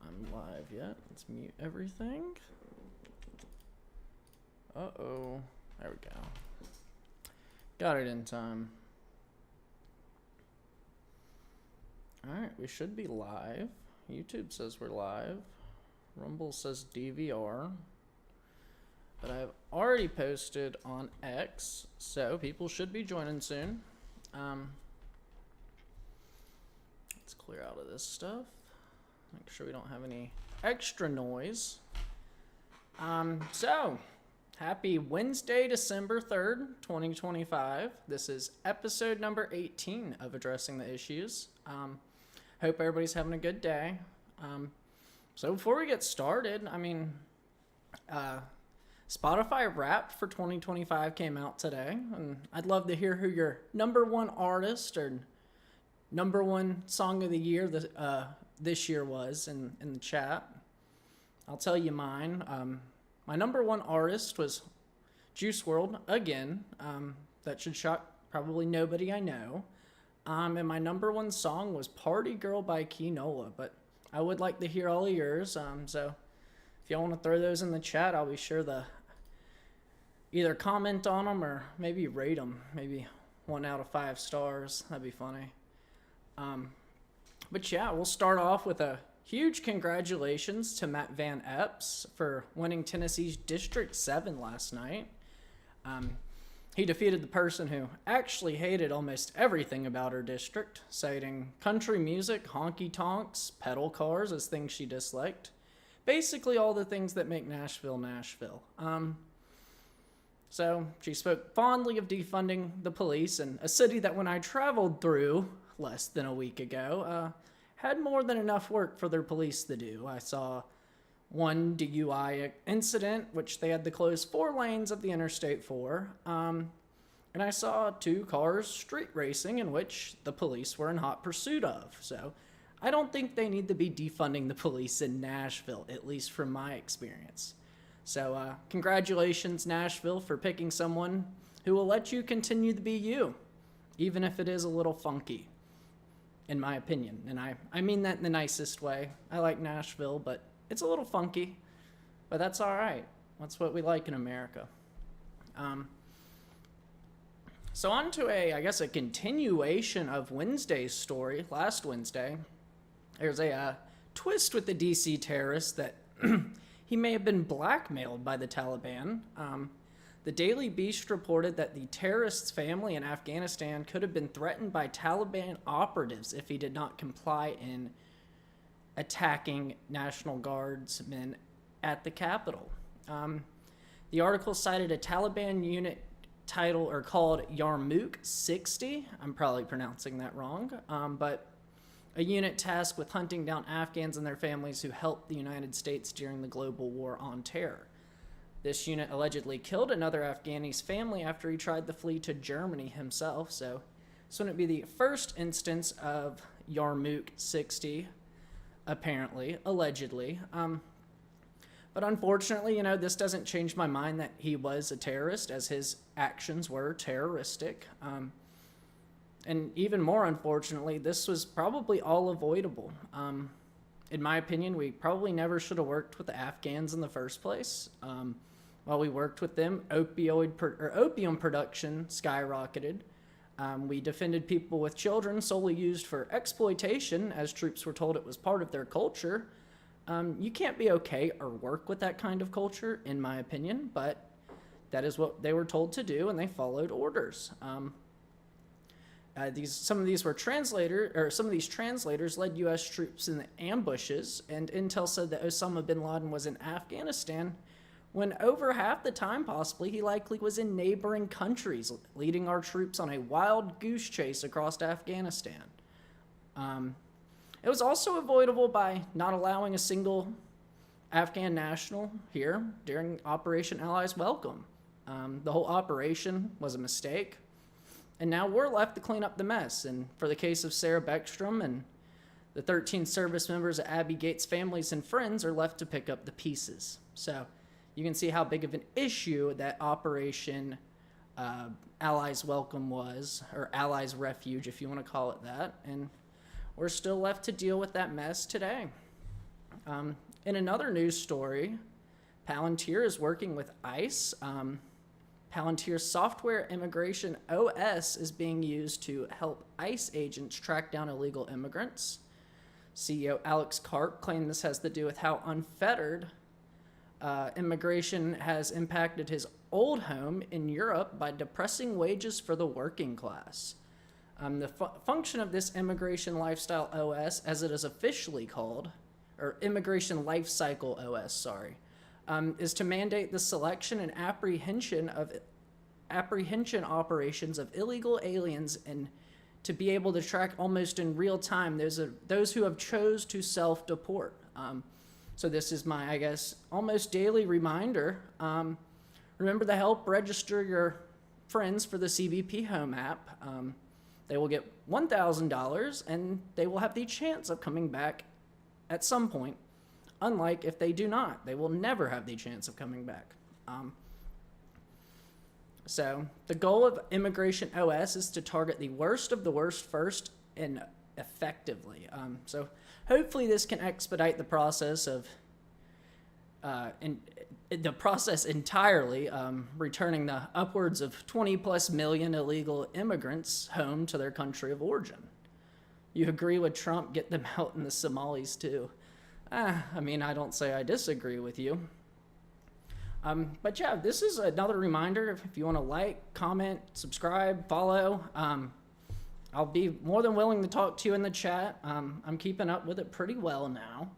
I'm live yet. Let's mute everything. Uh-oh. There we go. Got it in time. Alright, we should be live. YouTube says we're live. Rumble says DVR. But I've already posted on X, so people should be joining soon. Let's clear out of this stuff. Make sure we don't have any extra noise. So, happy Wednesday, December 3rd, 2025. This is episode number 18 of Addressing the Issues. Hope everybody's having a good day. So before we get started, Spotify Wrapped for 2025 came out today, and I'd love to hear who your number one artist or number one song of the year this year was in the chat. I'll tell you mine. My number one artist was Juice WRLD again. That should shock probably nobody I know. And my number one song was Party Girl by Kinola, but I would like to hear all of yours. So if y'all want to throw those in the chat, I'll be sure to either comment on them or maybe rate them. Maybe 1 out of 5 stars. That'd be funny. But yeah, we'll start off with a huge congratulations to Matt Van Epps for winning Tennessee's District 7 last night. He defeated the person who actually hated almost everything about her district, citing country music, honky-tonks, pedal cars as things she disliked. Basically all the things that make Nashville, Nashville. So she spoke fondly of defunding the police, in a city that when I traveled through less than a week ago, had more than enough work for their police to do. I saw one DUI incident, which they had to close 4 lanes of the Interstate for. And I saw 2 cars street racing in which the police were in hot pursuit of. So I don't think they need to be defunding the police in Nashville, at least from my experience. So congratulations, Nashville, for picking someone who will let you continue to be you, even if it is a little funky, in my opinion. And I mean that in the nicest way. I like Nashville, but it's a little funky, but that's all right. That's what we like in America. So on to a continuation of Wednesday's story. Last Wednesday, there's a twist with the DC terrorist that he may have been blackmailed by the Taliban. The Daily Beast reported that the terrorist's family in Afghanistan could have been threatened by Taliban operatives if he did not comply in attacking National Guardsmen at the Capitol. The article cited a Taliban unit called Yarmouk 60. I'm probably pronouncing that wrong, but a unit tasked with hunting down Afghans and their families who helped the United States during the global war on terror. This unit allegedly killed another Afghani's family after he tried to flee to Germany himself, so this wouldn't be the first instance of Yarmouk 60, apparently, allegedly. But unfortunately, this doesn't change my mind that he was a terrorist, as his actions were terroristic. And even more unfortunately, this was probably all avoidable. In my opinion, we probably never should have worked with the Afghans in the first place. While we worked with them, opium production skyrocketed. We defended people with children solely used for exploitation, as troops were told it was part of their culture. You can't be okay or work with that kind of culture, in my opinion, but that is what they were told to do, and they followed orders. Some of these translators led U.S. troops in the ambushes, and intel said that Osama bin Laden was in Afghanistan when over half the time, possibly, he likely was in neighboring countries, leading our troops on a wild goose chase across Afghanistan. It was also avoidable by not allowing a single Afghan national here during Operation Allies Welcome. The whole operation was a mistake. And now we're left to clean up the mess. And for the case of Sarah Beckstrom and the 13 service members of Abby Gates' families and friends are left to pick up the pieces. So you can see how big of an issue that Operation Allies Welcome was, or Allies Refuge, if you want to call it that. And we're still left to deal with that mess today. In another news story, Palantir is working with ICE. Palantir's software immigration OS is being used to help ICE agents track down illegal immigrants. CEO Alex Karp claimed this has to do with how unfettered immigration has impacted his old home in Europe by depressing wages for the working class. The function of this immigration lifestyle OS, as it is officially called, or immigration life cycle OS, sorry, is to mandate the selection and apprehension operations of illegal aliens and to be able to track almost in real time those who have chose to self-deport. So this is my, I guess, almost daily reminder. Remember to help register your friends for the CBP Home app. They will get $1,000 and they will have the chance of coming back at some point. Unlike if they do not, they will never have the chance of coming back. So the goal of Immigration OS is to target the worst of the worst first and effectively. So hopefully this can expedite the process of entirely, returning the upwards of 20 plus million illegal immigrants home to their country of origin. You agree with Trump, get them out in the Somalis too. I mean, I don't say I disagree with you. But yeah, this is another reminder. If you want to like, comment, subscribe, follow, I'll be more than willing to talk to you in the chat. I'm keeping up with it pretty well now.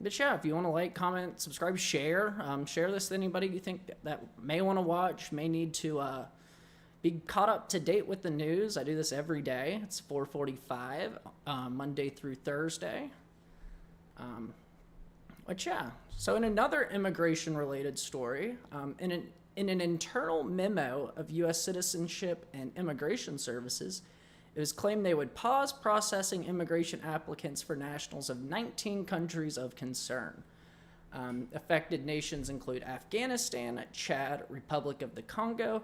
But yeah, if you want to like, comment, subscribe, share this with anybody you think that may want to watch, may need to be caught up to date with the news. I do this every day. It's 4:45, Monday through Thursday. But yeah, so in another immigration-related story, in an internal memo of U.S. Citizenship and Immigration Services, it was claimed they would pause processing immigration applicants for nationals of 19 countries of concern. Affected nations include Afghanistan, Chad, Republic of the Congo,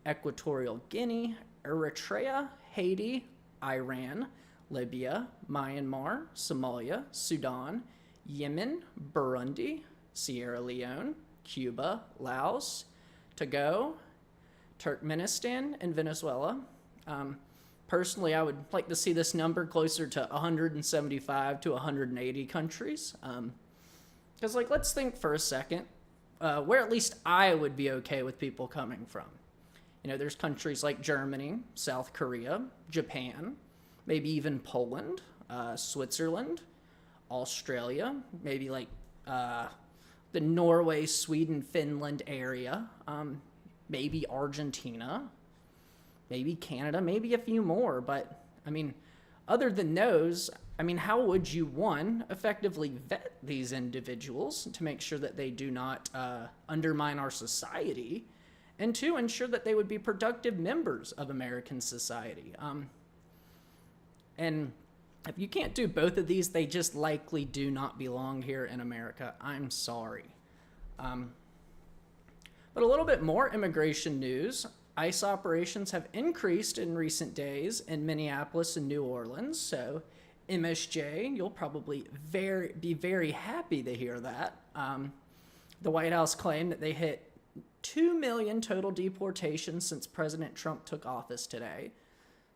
Equatorial Guinea, Eritrea, Haiti, Iran, Libya, Myanmar, Somalia, Sudan, Yemen, Burundi, Sierra Leone, Cuba, Laos, Togo, Turkmenistan, and Venezuela. Personally, I would like to see this number closer to 175 to 180 countries. Because, let's think for a second where at least I would be okay with people coming from. You know, there's countries like Germany, South Korea, Japan, maybe even Poland, Switzerland, Australia, maybe the Norway, Sweden, Finland area, maybe Argentina, maybe Canada, maybe a few more. But, I mean, other than those, I mean, how would you, one, effectively vet these individuals to make sure that they do not undermine our society, and two, ensure that they would be productive members of American society? And if you can't do both of these, they just likely do not belong here in America. I'm sorry. But a little bit more immigration news. ICE operations have increased in recent days in Minneapolis and New Orleans. So MSJ, you'll probably be very happy to hear that. The White House claimed that they hit 2 million total deportations since President Trump took office today.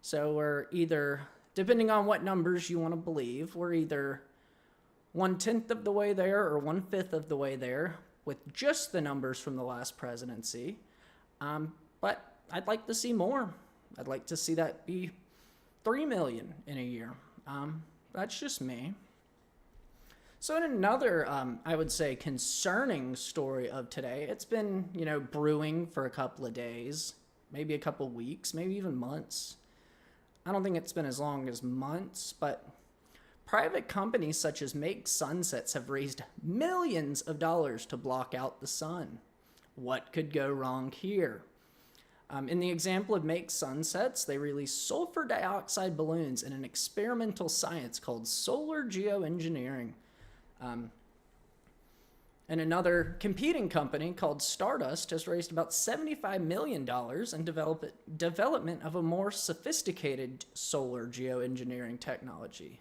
So we're either, depending on what numbers you want to believe, we're either 1/10 of the way there or 1/5 of the way there with just the numbers from the last presidency. But I'd like to see more. I'd like to see that be 3 million in a year. That's just me. So in another, I would say, concerning story of today, it's been, brewing for a couple of days, maybe a couple of weeks, maybe even months. I don't think it's been as long as months, but private companies such as Make Sunsets have raised millions of dollars to block out the sun. What could go wrong here? In the example of Make Sunsets, they released sulfur dioxide balloons in an experimental science called solar geoengineering. And another competing company called Stardust has raised about $75 million in development of a more sophisticated solar geoengineering technology.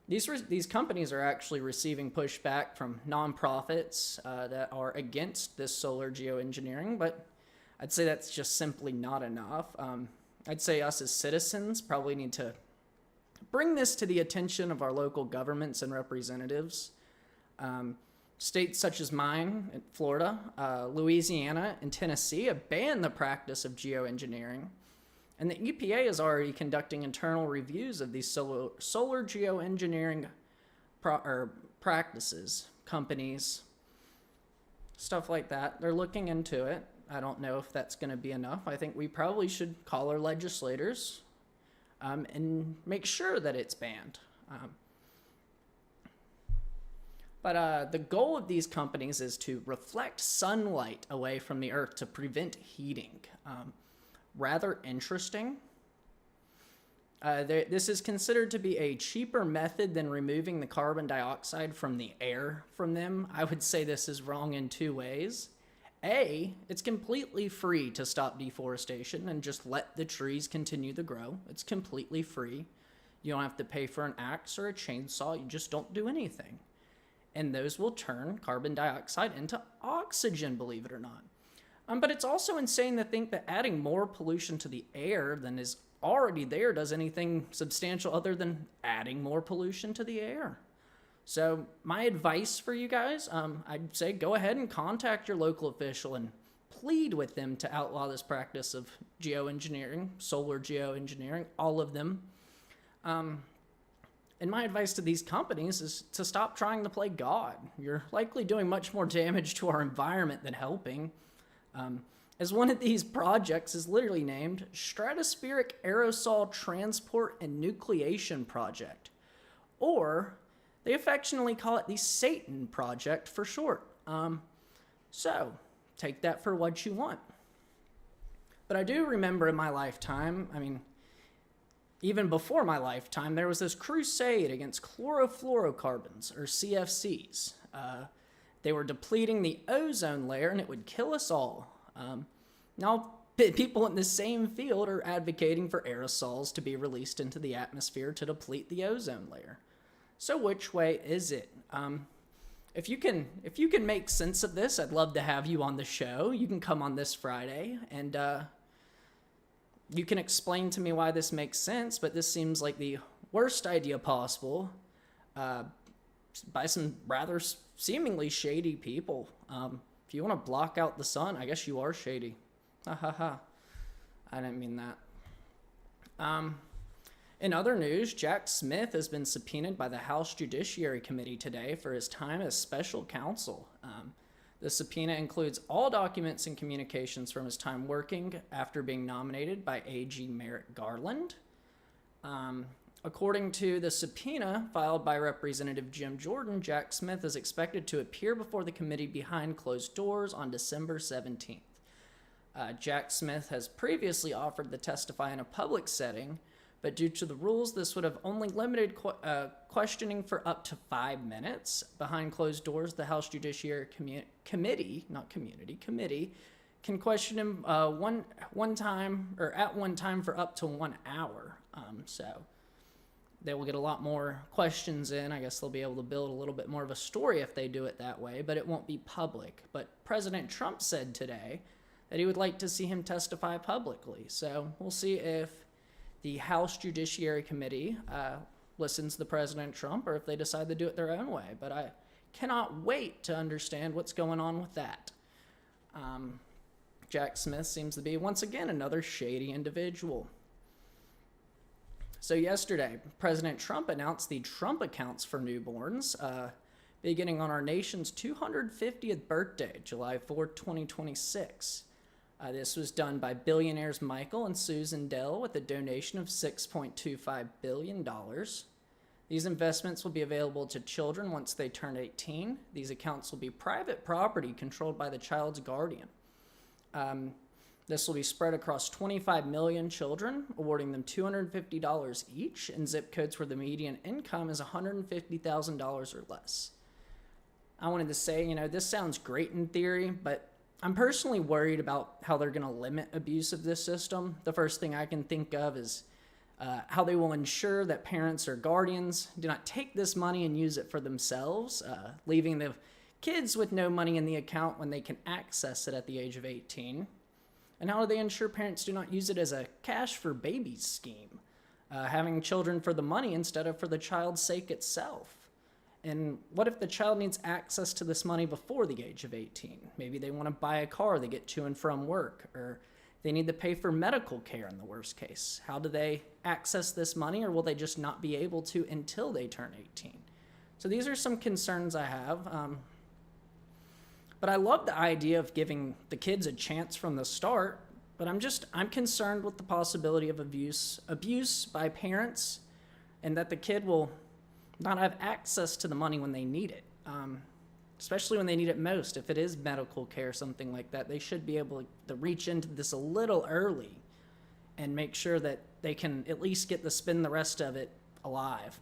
These companies are actually receiving pushback from nonprofits that are against this solar geoengineering, but I'd say that's just simply not enough. I'd say us as citizens probably need to bring this to the attention of our local governments and representatives. States such as mine, in Florida, Louisiana, and Tennessee have banned the practice of geoengineering. And the EPA is already conducting internal reviews of these solar geoengineering practices, companies, stuff like that. They're looking into it. I don't know if that's going to be enough. I think we probably should call our legislators and make sure that it's banned. But the goal of these companies is to reflect sunlight away from the earth to prevent heating. Rather interesting. This is considered to be a cheaper method than removing the carbon dioxide from the air from them. I would say this is wrong in two ways. A, it's completely free to stop deforestation and just let the trees continue to grow. It's completely free. You don't have to pay for an axe or a chainsaw. You just don't do anything. And those will turn carbon dioxide into oxygen, believe it or not. But it's also insane to think that adding more pollution to the air than is already there does anything substantial other than adding more pollution to the air. So my advice for you guys, I'd say go ahead and contact your local official and plead with them to outlaw this practice of geoengineering, solar geoengineering, all of them. And my advice to these companies is to stop trying to play God. You're likely doing much more damage to our environment than helping. As one of these projects is literally named Stratospheric Aerosol Transport and Nucleation Project, or they affectionately call it the Satan Project for short. So take that for what you want. But I do remember in my lifetime, even before my lifetime, there was this crusade against chlorofluorocarbons, or CFCs. They were depleting the ozone layer, and it would kill us all. Now, people in the same field are advocating for aerosols to be released into the atmosphere to deplete the ozone layer. So which way is it? If you can make sense of this, I'd love to have you on the show. You can come on this Friday, and you can explain to me why this makes sense, but this seems like the worst idea possible by some rather seemingly shady people. If you want to block out the sun, I guess you are shady. Ha ha ha. I didn't mean that. In other news, Jack Smith has been subpoenaed by the House Judiciary Committee today for his time as special counsel. The subpoena includes all documents and communications from his time working after being nominated by AG Merrick Garland. According to the subpoena filed by Representative Jim Jordan, Jack Smith is expected to appear before the committee behind closed doors on December 17th. Jack Smith has previously offered to testify in a public setting, but due to the rules, this would have only limited questioning for up to 5 minutes. Behind closed doors, the House Judiciary Committee can question him one time or at one time for up to 1 hour. So they will get a lot more questions in. I guess they'll be able to build a little bit more of a story if they do it that way, but it won't be public. But President Trump said today that he would like to see him testify publicly. So we'll see if the House Judiciary Committee listens to President Trump or if they decide to do it their own way. But I cannot wait to understand what's going on with that. Jack Smith seems to be, once again, another shady individual. So yesterday, President Trump announced the Trump accounts for newborns, beginning on our nation's 250th birthday, July 4th, 2026. This was done by billionaires Michael and Susan Dell with a donation of $6.25 billion. These investments will be available to children once they turn 18. These accounts will be private property controlled by the child's guardian. This will be spread across 25 million children, awarding them $250 each in zip codes where the median income is $150,000 or less. I wanted to say, this sounds great in theory, but I'm personally worried about how they're going to limit abuse of this system. The first thing I can think of is how they will ensure that parents or guardians do not take this money and use it for themselves, leaving the kids with no money in the account when they can access it at the age of 18. And how do they ensure parents do not use it as a cash for babies scheme, having children for the money instead of for the child's sake itself? And what if the child needs access to this money before the age of 18? Maybe they want to buy a car to get to and from work, or they need to pay for medical care in the worst case. How do they access this money, or will they just not be able to until they turn 18? So these are some concerns I have. But I love the idea of giving the kids a chance from the start, but I'm concerned with the possibility of abuse by parents, and that the kid will not have access to the money when they need it, especially when they need it most. If it is medical care, something like that, they should be able to reach into this a little early and make sure that they can at least get to spend the rest of it alive.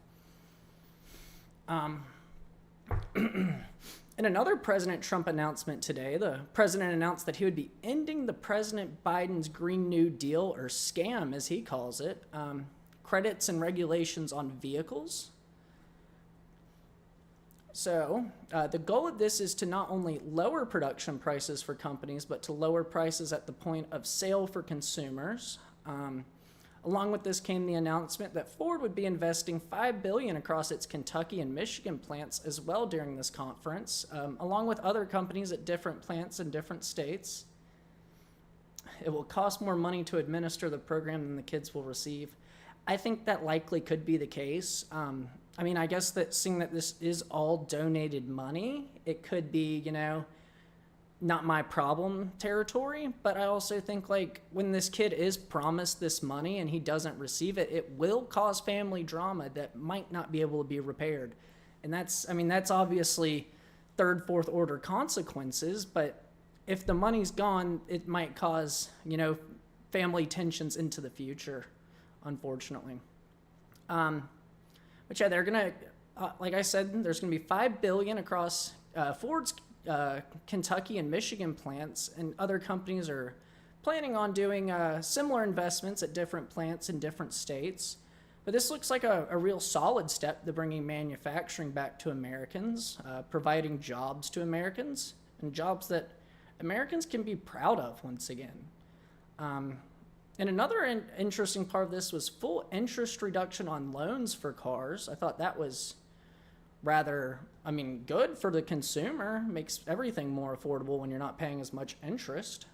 In another President Trump announcement today, the president announced that he would be ending the President Biden's Green New Deal, or scam as he calls it, credits and regulations on vehicles. So the goal of this is to not only lower production prices for companies, but to lower prices at the point of sale for consumers. Along with this came the announcement that Ford would be investing $5 billion across its Kentucky and Michigan plants as well during this conference, along with other companies at different plants in different states. It will cost more money to administer the program than the kids will receive. I think that likely could be the case. I guess that seeing that this is all donated money, it could be, not my problem territory. But I also think, like, when this kid is promised this money and he doesn't receive it, it will cause family drama that might not be able to be repaired. And that's obviously third, fourth order consequences. But if the money's gone, it might cause, family tensions into the future, unfortunately. But yeah, they're going to, like I said, there's going to be $5 billion across Ford's Kentucky and Michigan plants, and other companies are planning on doing similar investments at different plants in different states. But this looks like a real solid step to bringing manufacturing back to Americans, providing jobs to Americans, and jobs that Americans can be proud of once again. And another interesting part of this was full interest reduction on loans for cars. I thought that was rather, good for the consumer. Makes everything more affordable when you're not paying as much interest.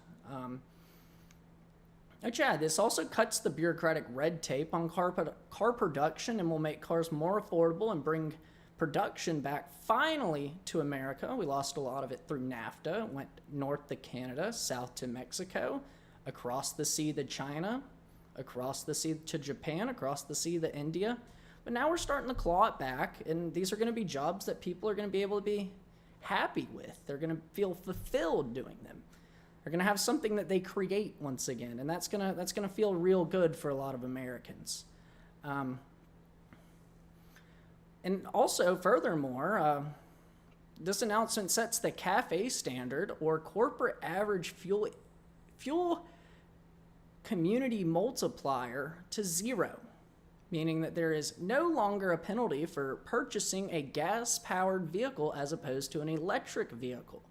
But yeah, this also cuts the bureaucratic red tape on car production and will make cars more affordable and bring production back finally to America. We lost a lot of it through NAFTA. It went north to Canada, south to Mexico, across the sea to China, across the sea to Japan, across the sea to India. But now we're starting to claw it back, and these are going to be jobs that people are going to be able to be happy with. They're going to feel fulfilled doing them. They're going to have something that they create once again, and that's going to feel real good for a lot of Americans. And also, furthermore, this announcement sets the CAFE standard, or corporate average fuel community multiplier, to 0. Meaning that there is no longer a penalty for purchasing a gas-powered vehicle as opposed to an electric vehicle.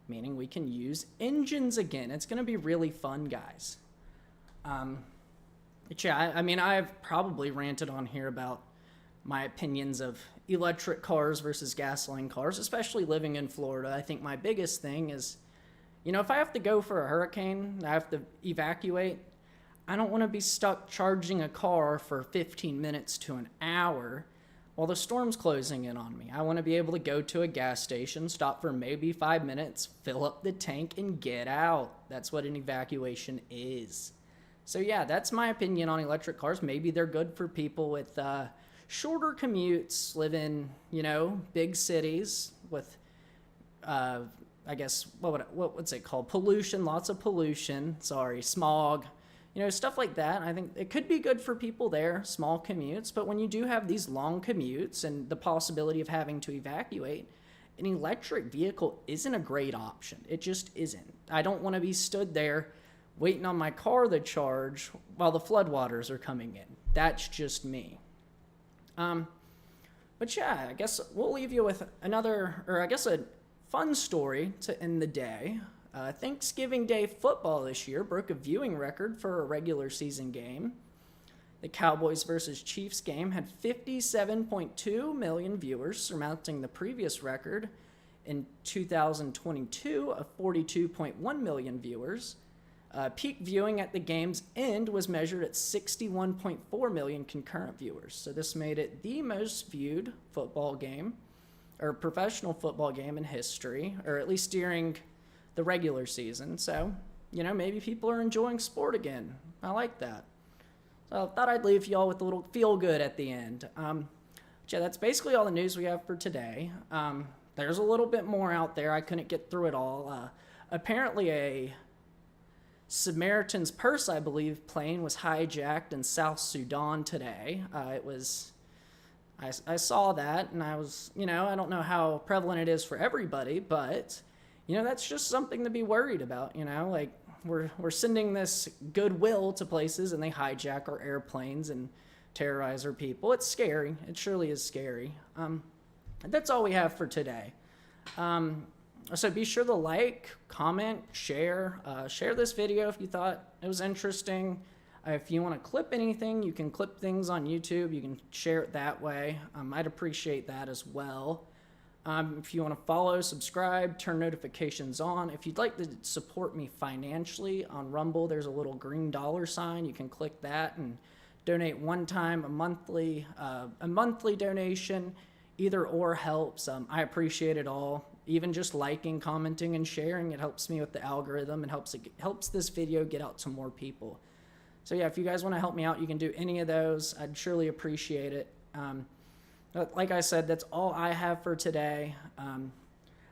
Meaning we can use engines again. It's going to be really fun, guys. I've probably ranted on here about my opinions of electric cars versus gasoline cars, especially living in Florida. I think my biggest thing is, if I have to go for a hurricane, I have to evacuate, I don't want to be stuck charging a car for 15 minutes to an hour while the storm's closing in on me. I want to be able to go to a gas station, stop for maybe 5 minutes, fill up the tank, and get out. That's what an evacuation is. So yeah, that's my opinion on electric cars. Maybe they're good for people with shorter commutes, live in, big cities with, what's it called? Pollution, lots of pollution. Smog. Stuff like that. I think it could be good for people there, small commutes. But when you do have these long commutes and the possibility of having to evacuate, an electric vehicle isn't a great option. It just isn't. I don't want to be stood there waiting on my car to charge while the floodwaters are coming in. that's just me. But yeah, I guess we'll leave you with a fun story to end the day. Thanksgiving Day football this year broke a viewing record for a regular season game. The Cowboys versus Chiefs game had 57.2 million viewers, surmounting the previous record in 2022 of 42.1 million viewers. Peak viewing at the game's end was measured at 61.4 million concurrent viewers. So this made it the most viewed football game, or professional football game in history, or at least during the regular season. So, maybe people are enjoying sport again. I like that. So I thought I'd leave y'all with a little feel good at the end. Yeah, that's basically all the news we have for today. There's a little bit more out there. I couldn't get through it all. Apparently a Samaritan's Purse, I believe, plane was hijacked in South Sudan today. I saw that, and I was, I don't know how prevalent it is for everybody, but, that's just something to be worried about, like we're sending this goodwill to places and they hijack our airplanes and terrorize our people. It's scary. It surely is scary. That's all we have for today. So be sure to like, comment, share this video if you thought it was interesting. If you want to clip anything, you can clip things on YouTube. You can share it that way. I'd appreciate that as well. If you want to follow, subscribe, turn notifications on. If you'd like to support me financially on Rumble, there's a little green $sign. You can click that and donate one time, a monthly donation. Either or helps. I appreciate it all. Even just liking, commenting, and sharing, it helps me with the algorithm and helps this video get out to more people. So yeah, if you guys want to help me out, you can do any of those. I'd surely appreciate it. Like I said, that's all I have for today.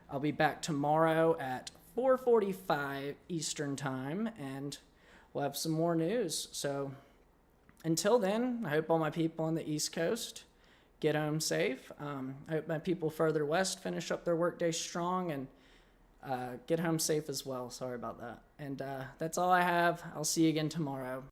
I'll be back tomorrow at 4:45 Eastern Time, and we'll have some more news. So until then, I hope all my people on the East Coast get home safe. I hope my people further west finish up their workday strong and get home safe as well. Sorry about that. And that's all I have. I'll see you again tomorrow.